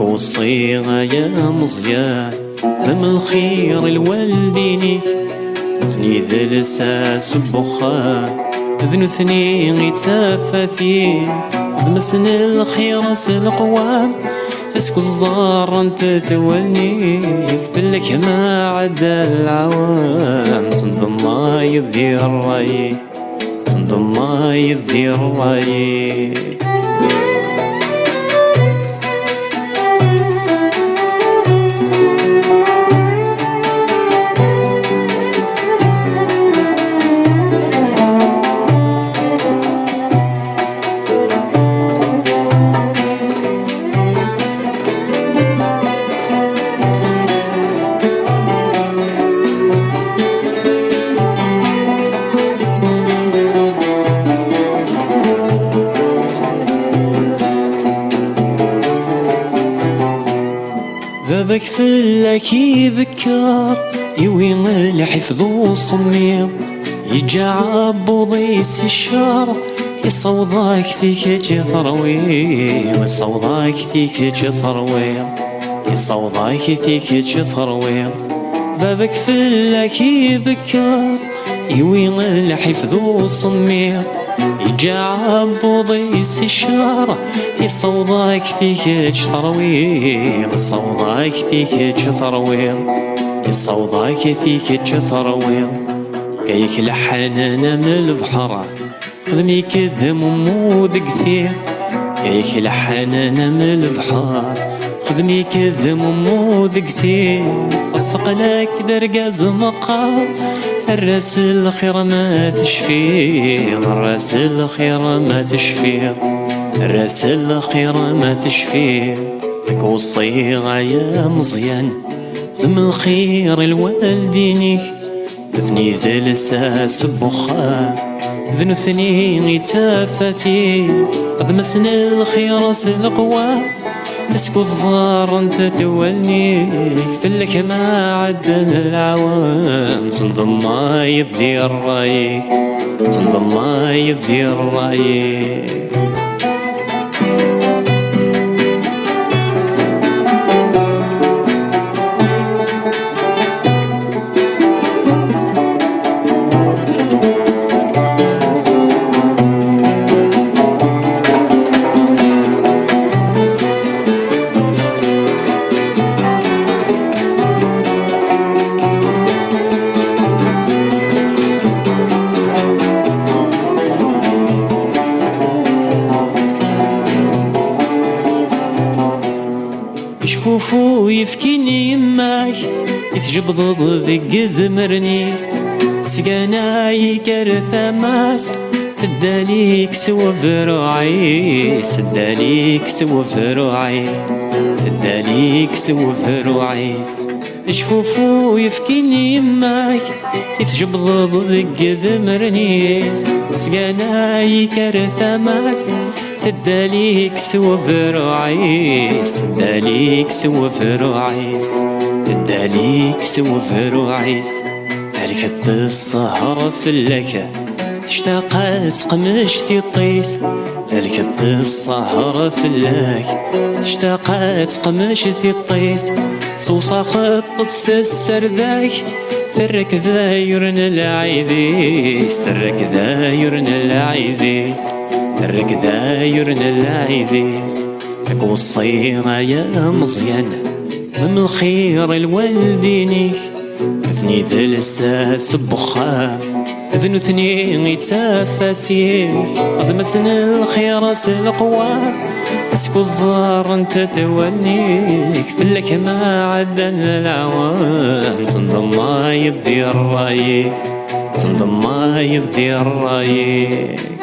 وصيغة يا مزيان ذم الخير الوالديني ذني ذا لساس بخان ذنو ثني غيتافا فيه ذمسن الخير سلقوام اسكو الزار انت تولنيك فلك ما عدا العوام تنظم ما يذير رايك تنظم ما يذير رايك بابك فلك يبكر يوين الحفظ وصميم يجا عبوضيس الشر يصوضك فيك تثرويم يصوضك فيك تثرويم يصوضك فيك تثرويم بابك فلك يبكر يوين الحفظ وصميم يجا عبوضيس الشر يصوضك فيك تثرويم يصوضك فيك تثرويم يصوضك فيك تثرويم كيك لحنانا من البحر خدمي كذم ومود كثير كيك لحنانا من البحر خدمي كذم ومود كثير الصقلك درقاز مقام الراس الخير ما تشفيه الراس الخير ما تشفيه الراس الخير ما تشفيه لك والصيغة يا مزيان ذم الخير الوالديني ذني ذا لساس بخان ذنو ثني غيتافا فيه ذمسن الخير سلقوام اسكو الزار انت تولنيك فلك ما عدنا العوام تنظم ما يذير رايك تنظم ما يذير رايك شفوفو يفكيني يماك يتجبضض ذق ذمرنيس تسقانا يكر ثماس تداليك سوى فروعيس تداليك سوى فروعيس تداليك سوى فروعيس شفوفو يفكيني يماك يتجبضض ذق ذمرنيس تسقانا يكر ثماس تداليك سوى فروعيس تداليك سوى فروعيس تداليك سوى فروعيس تركت السهرة في اللكة تشتاق تقمش تطيس تركت السهرة في اللكة تشتاق تقمش تطيس صوصا خطست السرداك ثرك ذايرن العيديس ثرك ذايرن العيديس ثرك ذايرن العيديس لك والصيغة يا مزيان من الخير الوالديني ذني ذا لساس بخام ذنو ثني غيتافا فيه ضمسن الخير سلقوام اسكو الزار انت تولنيك فلك ما عدنا العوام تنظم ما يذير رايك تنظم ما يذير رايك